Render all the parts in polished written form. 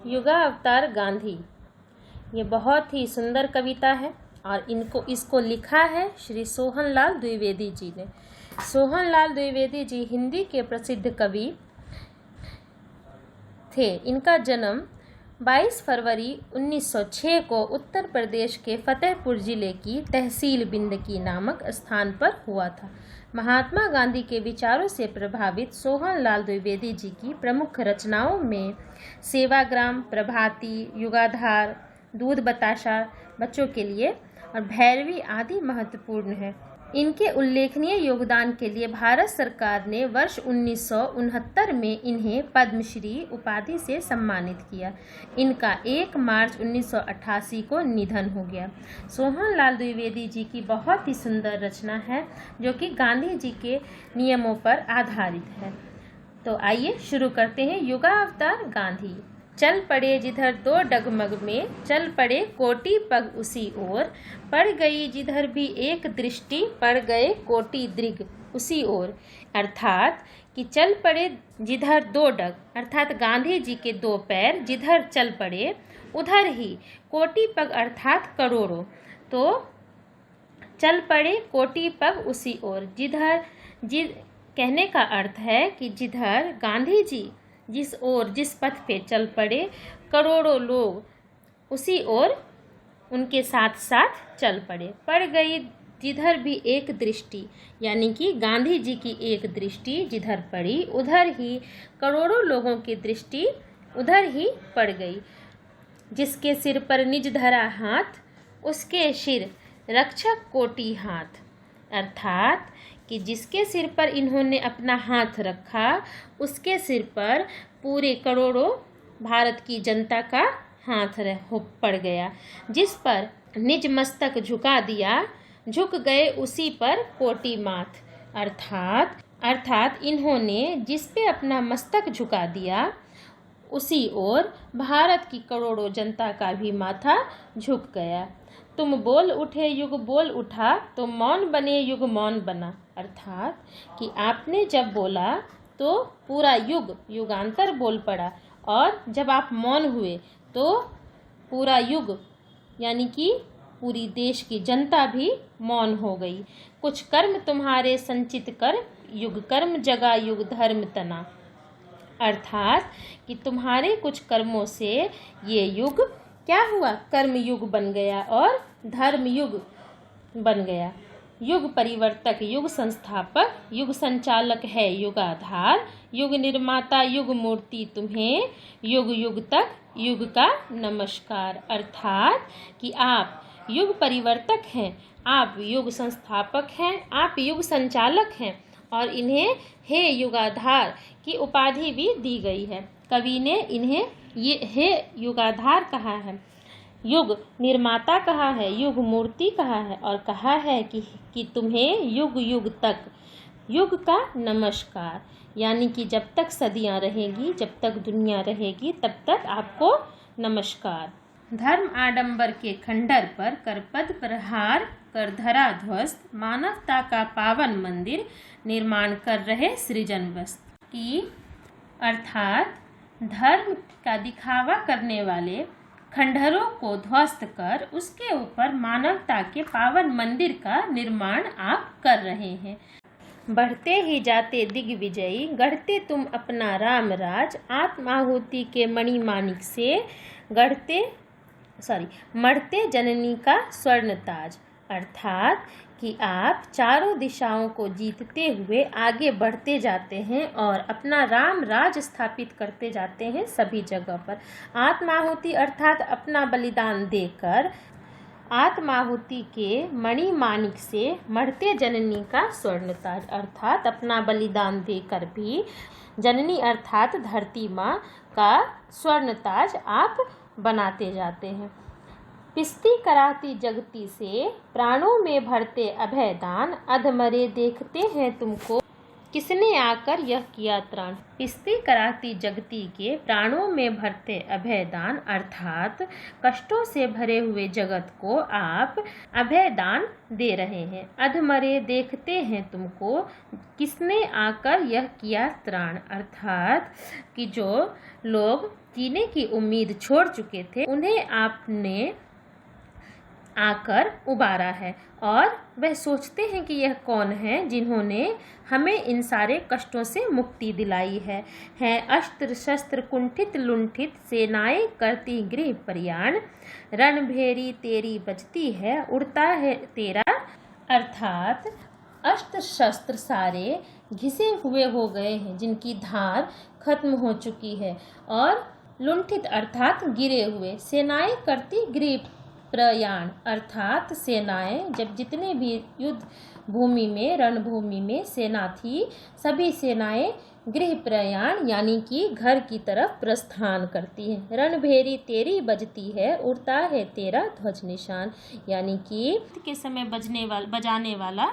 युगावतार गांधी। ये बहुत ही सुंदर कविता है और इसको लिखा है श्री सोहनलाल द्विवेदी जी ने। सोहनलाल द्विवेदी जी हिंदी के प्रसिद्ध कवि थे। इनका जन्म 22 फरवरी 1906 को उत्तर प्रदेश के फतेहपुर जिले की तहसील बिंदकी नामक स्थान पर हुआ था। महात्मा गांधी के विचारों से प्रभावित सोहनलाल द्विवेदी जी की प्रमुख रचनाओं में सेवाग्राम, प्रभाती, युगाधार, दूध बताशा बच्चों के लिए और भैरवी आदि महत्वपूर्ण है। इनके उल्लेखनीय योगदान के लिए भारत सरकार ने वर्ष 1969 में इन्हें पद्मश्री उपाधि से सम्मानित किया। इनका 1 मार्च 1988 को निधन हो गया। सोहनलाल द्विवेदी जी की बहुत ही सुंदर रचना है जो कि गांधी जी के नियमों पर आधारित है। तो आइए शुरू करते हैं। युगावतार गांधी। चल पड़े जिधर दो डगमग में, चल पड़े कोटि पग उसी ओर, पड़ गई जिधर भी एक दृष्टि, पड़ गए कोटि दृग उसी ओर। अर्थात कि चल पड़े जिधर दो डग, अर्थात गांधी जी के 2 पैर जिधर चल पड़े उधर ही, कोटि पग अर्थात करोड़ों, तो चल पड़े कोटि पग उसी ओर। कहने का अर्थ है कि जिधर गांधी जी जिस ओर, जिस पथ पे चल पड़े, करोड़ों लोग उसी ओर उनके साथ साथ चल पड़े। पड़ गई जिधर भी एक दृष्टि, यानी कि गांधी जी की एक दृष्टि जिधर पड़ी उधर ही करोड़ों लोगों की दृष्टि उधर ही पड़ गई। जिसके सिर पर निज धरा हाथ, उसके सिर रक्षक कोटि हाथ। अर्थात कि जिसके सिर पर इन्होंने अपना हाथ रखा उसके सिर पर पूरे करोड़ों भारत की जनता का हाथ पड़ गया। जिस पर निज मस्तक झुका दिया, झुक गए उसी पर कोटि माथ। अर्थात इन्होंने जिस पे अपना मस्तक झुका दिया उसी ओर भारत की करोड़ों जनता का भी माथा झुक गया। तुम बोल उठे युग बोल उठा, तुम मौन बने युग मौन बना। अर्थात कि आपने जब बोला तो पूरा युगांतर बोल पड़ा, और जब आप मौन हुए तो पूरा युग यानी कि पूरी देश की जनता भी मौन हो गई। कुछ कर्म तुम्हारे संचित कर, युग कर्म जगा युग धर्म तना। अर्थात कि तुम्हारे कुछ कर्मों से ये युग क्या हुआ, कर्म युग बन गया और धर्म युग बन गया। युग परिवर्तक, युग संस्थापक, युग संचालक है युगाधार, युग निर्माता, युग मूर्ति तुम्हें, युग युग तक युग का नमस्कार। अर्थात कि आप युग परिवर्तक हैं, आप युग संस्थापक हैं, आप युग संचालक हैं और इन्हें हे युगाधार की उपाधि भी दी गई है। कवि ने इन्हें ये हे युगाधार कहा है, युग निर्माता कहा है, युग मूर्ति कहा है और कहा है कि तुम्हें युग युग तक युग का नमस्कार, यानी कि जब तक सदियां रहेगी, जब तक दुनिया रहेगी तब तक आपको नमस्कार। धर्म आडंबर के खंडर पर करपद प्रहार कर धरा ध्वस्त, मानवता का पावन मंदिर निर्माण कर रहे सृजनवस्त। की अर्थात धर्म का दिखावा करने वाले खंडहरों को ध्वस्त कर उसके ऊपर मानवता के पावन मंदिर का निर्माण आप कर रहे हैं। बढ़ते ही जाते दिग्विजयी, गढ़ते तुम अपना राम राज, आत्माहुति के मणिमाणिक से मढ़ते जननी का स्वर्ण ताज। अर्थात कि आप चारों दिशाओं को जीतते हुए आगे बढ़ते जाते हैं और अपना राम राज स्थापित करते जाते हैं सभी जगह पर। आत्माहुति अर्थात अपना बलिदान देकर, आत्माहुति के मणिमाणिक से मढ़ते जननी का स्वर्ण ताज, अर्थात अपना बलिदान देकर भी जननी अर्थात धरती माँ का स्वर्ण ताज आप बनाते जाते हैं। पिस्ती कराती जगती से, प्राणों में भरते अभय दान, अधमरे देखते हैं तुमको किसने आकर यह किया त्राण। पिसती कराहती जगती के प्राणों में भरते अभय दान, अर्थात कष्टों से भरे हुए जगत को आप अभय दान दे रहे हैं। अधमरे देखते हैं तुमको, किसने आकर यह किया त्राण, अर्थात कि जो लोग जीने की उम्मीद छोड़ चुके थे उन्हें आपने आकर उबारा है। और वह सोचते हैं कि यह कौन है जिन्होंने हमें इन सारे कष्टों से मुक्ति दिलाई है अस्त्र शस्त्र कुंठित लुंठित, सेनाएं करती गृह प्रयाण, रणभेरी तेरी बजती है, उड़ता है तेरा, अर्थात अस्त्र शस्त्र सारे घिसे हुए हो गए हैं जिनकी धार खत्म हो चुकी है, और लुंठित अर्थात गिरे हुए, सेनाएं करती गृह प्रयाण अर्थात सेनाएं जब जितने भी युद्ध भूमि में रणभूमि में सेना थी सभी सेनाएं गृह प्रयाण यानी कि घर की तरफ प्रस्थान करती है। रणभेरी तेरी बजती है, उड़ता है तेरा ध्वज निशान, यानी कि के समय बजाने वाला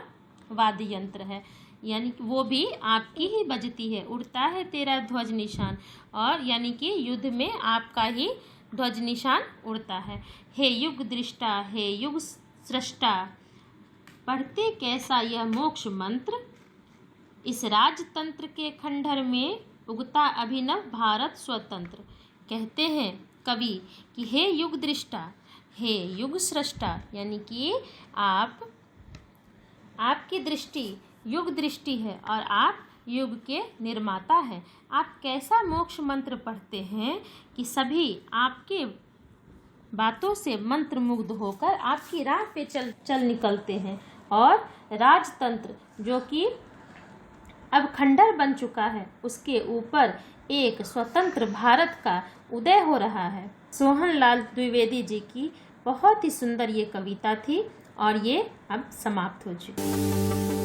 वाद्य यंत्र है, यानी कि वो भी आपकी ही बजती है। उड़ता है तेरा ध्वज निशान, और यानी कि युद्ध में आपका ही ध्वज निशान उड़ता है। हे युग दृष्टा हे युग सृष्टा, पढ़ते कैसा यह मोक्ष मंत्र, इस राजतंत्र के खंडहर में उगता अभिनव भारत स्वतंत्र। कहते हैं कवि कि हे युग दृष्टा हे युग सृष्टा, यानी कि आपकी दृष्टि युग दृष्टि है और आप युग के निर्माता हैं। आप कैसा मोक्ष मंत्र पढ़ते हैं कि सभी आपके बातों से मंत्र मुग्ध होकर आपकी राह पे चल निकलते हैं, और राजतंत्र जो कि अब खंडहर बन चुका है उसके ऊपर एक स्वतंत्र भारत का उदय हो रहा है। सोहनलाल द्विवेदी जी की बहुत ही सुंदर ये कविता थी और ये अब समाप्त हो चुकी है।